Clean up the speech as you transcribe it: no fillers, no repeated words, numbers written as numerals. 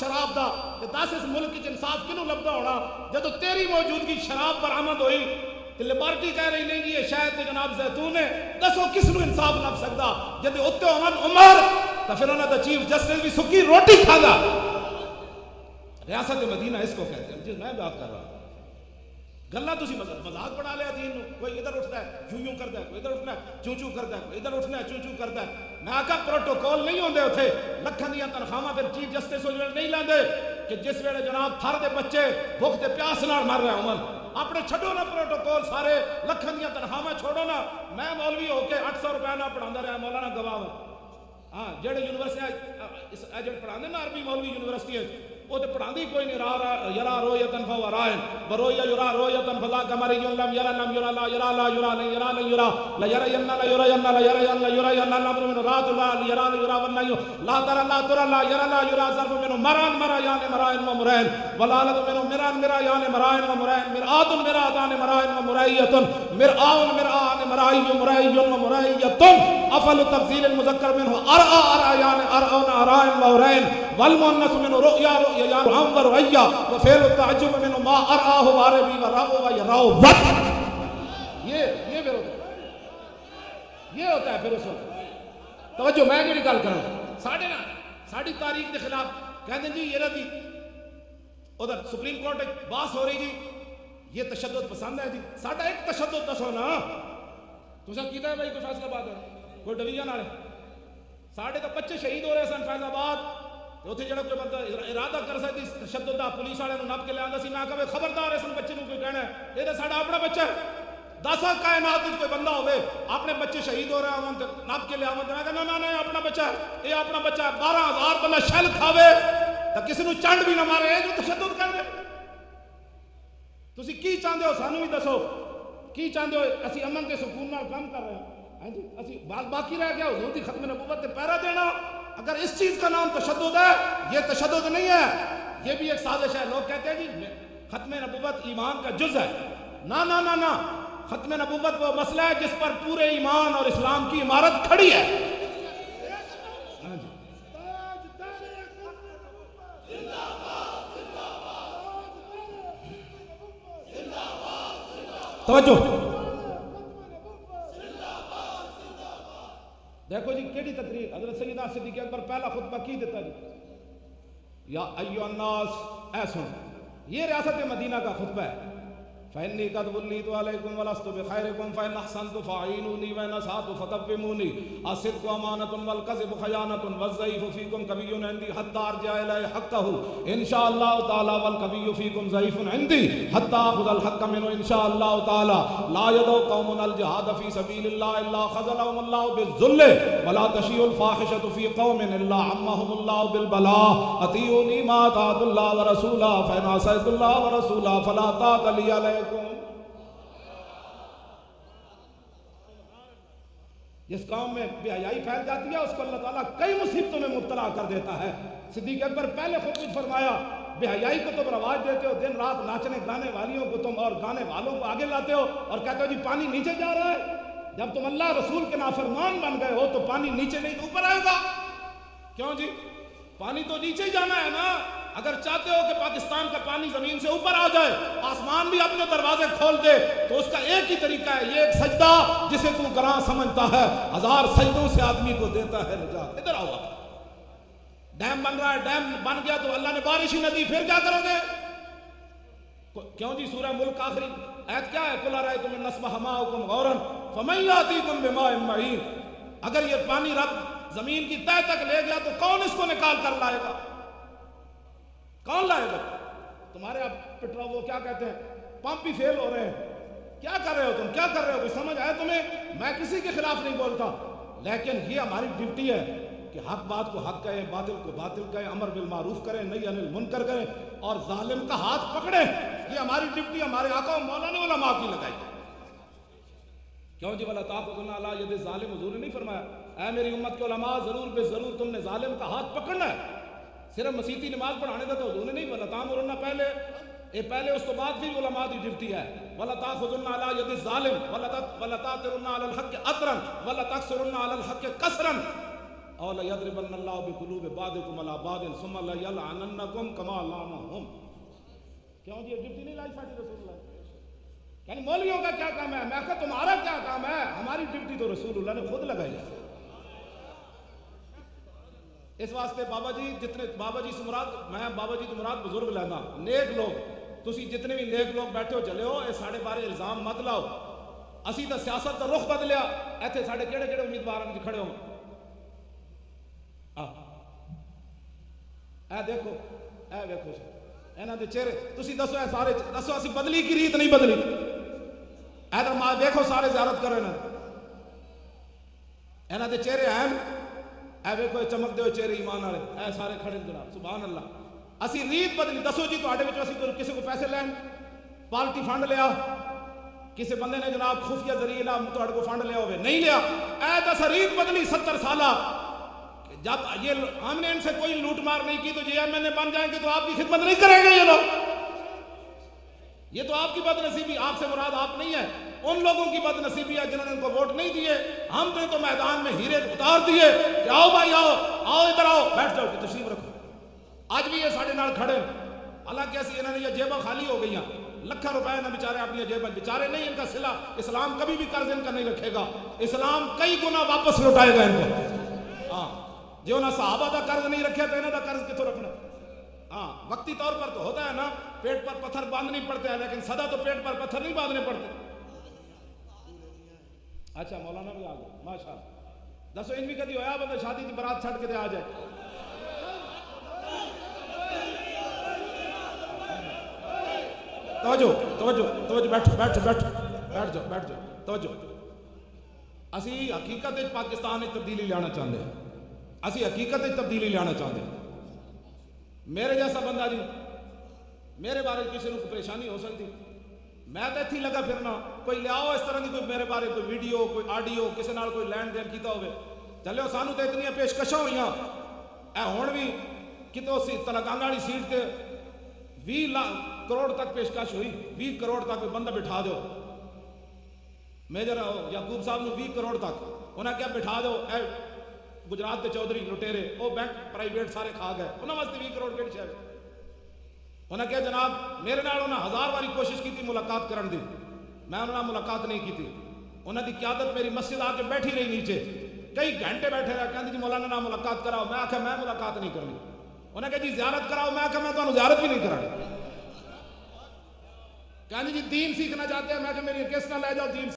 شراب دا کہ 10 اس ملک کی انصاف کنوں لبدا ہونا جب تیری موجودگی شراب برآمد ہوئی تو لیبارٹی کہہ رہی نہیں جی یہ شاید تے جناب زیتون ہے دسو کس نو انصاف لب سکدا جب اتنے ہومن عمر تو پھر انہوں دا چیف جسٹس بھی سکی روٹی کھا گا. ریاست مدینہ اس کو کہتے ہیں جس میں بات کر رہا ہوں. گلا تسی مذاق بنا لیا دین نو. کوئی ادھر اٹھتا ہے چوں چوں کرتا ہے, کوئی ادھر اٹھنا ہے چوں چوں کرتا ہے, کوئی ادھر اٹھنا ہے چوں چوں کرتا ہے. میں آکھا پروٹوکول نہیں ہوندے اتھے لکھاں دیاں تنخواہاں پھر چیف جسٹس ہو نہیں لیندے کہ جس ویلے جناب تھر دے بچے بھوک تے پیاس نال مر رہے ہون. اپنے چھڈو نا پروٹوکول سارے لکھاں دیاں تنخواہاں چھوڑو نا. میں مولوی ہو کے 800 روپے نہ پڑھاندا رہا مولانا گواہ. ہاں جڑے یونیورسٹی جڑے پڑھاندے نا عربی مولوی یونیورسٹی وہ تو پڑھاندی کوئی نہیں. یرا رویتن فہو رائن برویا یرا رویتن فذاک مری لم یرا لم یرا لا یرا لا یرا لا یرا لا یرا لا یرا ین لا یرا ین لا یرا ین لا یرا ین لا امر من رات لا یرا لا یرا ون لا ترى لا ترى لا یرا لا یرا ظرف من مران مرا یان مرائن و مرائن ولالت من مران مرا یان مرائن و مرائن مرآت مرآتان مرائن و مرائیت مرآن مرآن مرائی و مرائی و مرائیت افل تفضیل المذکر منه ارآ ارآ یان ارآن ارائن و ارائن والمؤنث من رؤیا رؤیا یان رعم و رؤیا وفعل التعجب من ما ارآہ واربی و رعو و یراؤ وقت. یہ پھر ہوتا ہے, یہ ہوتا ہے پھر اس وقت. توجہ میں جو نکال کروں ساڑھی تاریخ کے خلاف کہتے ہیں جی یہ رہتی ادھر سپریم کورٹ ایک باس ہو رہی جی یہ تشدد پسند ہے جی ساڑھا ایک تشدد دسو نا تُسا کیتا ہے بھائی کوئی فیصلہ بات ہے کوئی ڈویژن آڑے ساڑھے تو بچے شہید ہو رہے سن فیض آباد اتنے جڑا کوئی بندہ ارادہ کر سکتی تشدد دا پولیس والے نپ کے لے آندا سی. میں کہا خبردار اس بچے کو کوئی کہنا ہے یہ تو ساڈا اپنا بچہ ہے. 10 کائنات وچ کوئی بندہ ہوے اپنے بچے شہید ہو رہے ہون تے نپ کے لے آون تے میں کہنا نا نا اپنا بچہ ہے یہ اپنا بچہ ہے. 12000 بندہ شل کھاوے تے کسی نو چنڈ بھی نہ مارے یہ جو تشدد کر دے. تسی کی چاہندے ہو سانو بھی دسو کی چاہندے ہو؟ اسی امن تے سکون نال کام کر رہے ہیں ہاں جی اسی باقی رہ گیا حضور دی ختم نبوت تے پہرا دینا. اگر اس چیز کا نام تشدد ہے یہ تشدد نہیں ہے یہ بھی ایک سازش ہے. لوگ کہتے ہیں جی ختم نبوت ایمان کا جز ہے. نا نا نا نا ختم نبوت وہ مسئلہ ہے جس پر پورے ایمان اور اسلام کی عمارت کھڑی ہے. توجہ دیکھو جی کیڑی تقریر حضرت سیدنا صدیق اکبر پہلا خطبہ کی دیتا جی یا ایھا الناس اے سن یہ ریاست مدینہ کا خطبہ ہے. فإني قد وليت عليكم ولست بخيركم فإن أحسنت فأعينوني وإن أسأت فكفموني الصدق أمانة والكذب خيانة والضعيف فيكم قوي عندي حتى أرجع إليه حقه إن شاء الله تعالى والقوي فيكم ضعيف عندي حتى أخذ الحق منه إن شاء الله تعالى لا يدعو قوم الجهاد في سبيل الله إلا خذلهم الله بالذل ولا تشيع الفاحشة في قوم إلا عمهم الله بالبلاء أطيعوني ما أطاعت الله ورسوله فإن عصيت الله ورسوله فلا طاعة لي عليكم. جس قوم میں بے حیائی پھیل جاتی ہے اس کو اللہ تعالیٰ کئی مصیبتوں میں مبتلا کر دیتا ہے. صدیق اکبر پہلے خود فرمایا بے حیائی کو تم رواج دیتے ہو دن رات ناچنے گانے والیوں کو تم اور گانے والوں کو آگے لاتے ہو اور کہتے ہو جی پانی نیچے جا رہا ہے. جب تم اللہ رسول کے نافرمان بن گئے ہو تو پانی نیچے نہیں اوپر آئے گا. کیوں جی پانی تو نیچے ہی جانا ہے نا. اگر چاہتے ہو کہ پاکستان کا پانی زمین سے اوپر آ جائے آسمان بھی اپنے دروازے کھول دے تو اس کا ایک ہی طریقہ ہے یہ ایک سجدہ جسے تو گراں سمجھتا ہے 1000 سجدوں سے آدمی کو دیتا ہے نجات. ادھر آؤ ڈیم بن رہا ہے ڈیم بن گیا تو اللہ نے بارش ہی نہ دی پھر کیا کرو گے؟ کیوں جی سورہ ملک آخری آیت کیا ہے قل ارأیتم ان اصبح ماؤکم غورا فمن یأتیکم بماء معین. اگر یہ پانی رب زمین کی تہ تک لے گیا تو کون اس کو نکال کر لائے گا؟ کون لائے گا؟ تمہارے اب پٹرول وہ کیا کہتے ہیں پمپ بھی فیل ہو رہے ہیں. کیا کر رہے ہو تم کیا کر رہے ہو کوئی سمجھ آئے تمہیں؟ میں کسی کے خلاف نہیں بولتا لیکن یہ ہماری ڈیوٹی ہے کہ حق بات کو حق کہیں باطل کو باطل کہیں امر بالمعروف کریں نہی عن المنکر کریں اور ظالم کا ہاتھ پکڑیں. یہ ہماری ڈیوٹی ہمارے آقا و مولا نے علماء کی لگائی. کیوں جی وَلَا تَأْخُذُنَّ عَلَىٰ يَدِ الظَّالِمِ حضور نے نہیں فرمایا اے میری امت کے علماء ضرور بے ضرور تم نے ظالم کا ہاتھ پکڑنا ہے. صرف مسیحی نماز پڑھانے کا تو حضور نے نہیں. وَلَا تَأْمُرُنَّ پہلے اس تو بعد بھی علماء کی ڈیوٹی ہے. وَلَا تَأْخُذُنَّ عَلَىٰ يَدِ الظَّالِمِ وَلَا تَأْتِرُنَّ عَلَى الْحَقِّ أَطْرًا وَلَا تَقْصُرُنَّ عَلَى الْحَقِّ قَصْرًا. اور لیضربن اللہ بقلوب بعضکم علی بعض ثم لیلعننکم کما لعنہم. کیوں جی ڈیوٹی نہیں لائی ساڈی رسول اللہ؟ یعنی مولویوں کا کیا کام ہے؟ میں کہا تمہارا کیا کام ہے؟ ہماری ڈیوٹی تو رسول اللہ نے خود لگائی. اس واسطے بابا جی جتنے بابا جی سے مراد میں بابا جی تو مراد بزرگ لینا نیک لوگ تسی جتنے بھی نیک لوگ بیٹھے ہو چلے ہو اے ساڑے بارے الزام مت لاؤ. اسی تو سیاست کا رخ بدلیا ایتھے ساڑے کیڑے کیڑے امیدوار کھڑے ہو. اے دیکھو اے دیکھو انہاں دے چہرے تسی دسو اے سارے دسو اسی بدلی کی ریت نہیں بدلی. اے تو ماں دیکھو سارے زیارت کرو انہاں دے چہرے ہیں اے ویکھو چمک دے ہوئے چہرے ایمان والے اے سارے کھڑے جناب سبحان اللہ. اسی ریت بدلی دسو جی تواڈے وچ اسی کسی کو پیسے لین پارٹی فنڈ لیا کسی بندے نے جناب خفیہ ذریعے نہ تواڈے کو فنڈ لیا ہوئے نہیں لیا اے دس ریت بدلی 70 سالہ. جب یہ ہم نے ان سے کوئی لوٹ مار نہیں کی تو جی ایم این اے بن جائیں گے تو آپ کی خدمت نہیں کریں گے یہ لوگ. یہ تو آپ کی بد نصیبی آپ سے مراد آپ نہیں ہے ان لوگوں کی بد نصیبی ہے جنہوں نے ان کو ووٹ نہیں دیے. ہم نے تو میدان میں ہیرے اتار دیے کہ آؤ بھائی آؤ آؤ ادھر آؤ بیٹھ جاؤ کہ تشریف رکھو. آج بھی یہ ساڑھے نال کھڑے حالانکہ ایسی انہوں نے یہ جیبیں خالی ہو گئی ہیں لکھاں روپے نہ بیچارے اپنی جیبیں بیچارے نہیں ان کا صلہ اسلام کبھی بھی قرض ان کا نہیں رکھے گا. اسلام کئی گنا واپس لوٹائے گا ان کو. ہاں جو نہ صحابہ دا قرض نہیں رکھے تو انہوں دا قرض کتوں رکھنا. ہاں وقتی طور پر تو ہوتا ہے نا پیٹ پر پتھر باندھنے پڑتے ہیں لیکن سدا تو پیٹ پر پتھر نہیں باندھنے پڑتے. اچھا مولانا بھی آ گئے ماشاء اللہ. دسو ان بھی کدی ہویا بندہ شادی کی برات چھڑ کے دے آ جائے. توجہ توجہ توجہ بیٹھو بیٹھو بیٹھو بیٹھ جاؤ بیٹھ جاؤ توجہ. اسی حقیقت پاکستان میں تبدیلی لانا چاہتے ہیں. اسی حقیقت تبدیلی لانا چاہتے ہیں. میرے جیسا بندہ جی میرے بارے کسی کو پریشانی ہو سکتی میں تو اتھی لگا پھرنا کوئی لیاؤ اس طرح کی کوئی میرے بارے کوئی ویڈیو کوئی آڈیو کسی نال کوئی لین دین کیتا ہوئے چلے سانو تو اتنی پیشکشاں ہوئی اے ہون بھی کتوں تلنگانہ والی سیٹ تے 20 کروڑ تک پیشکش ہوئی 20 کروڑ تک کوئی بندہ بٹھا دو میجر یعقوب صاحب نے 20 کروڑ تک انہیں کیا بٹھا دو اے گجرات کے چودھری لٹیرے وہ بینک پرائیویٹ سارے کھا گئے انہوں واسطے 20 کروڑ کے شاید انہیں کہا جناب میرے نال انہیں 1000 باری کوشش کی تھی ملاقات کرن دی میں انہوں ملاقات نہیں کی تھی. انہوں دی قیادت میری مسجد آ کے بیٹھی رہی نیچے کئی گھنٹے بیٹھے رہا کہتے جی مولانا نہ ملاقات کراؤ میں آخیا میں ملاقات نہیں کرنی. انہیں کہا جی زیارت کراؤ میں آخیا میں تو زیارت بھی نہیں کرانی. کہتے جی دین سیکھنا چاہتے ہیں میں کہ میری کس نہ لے جاؤ دین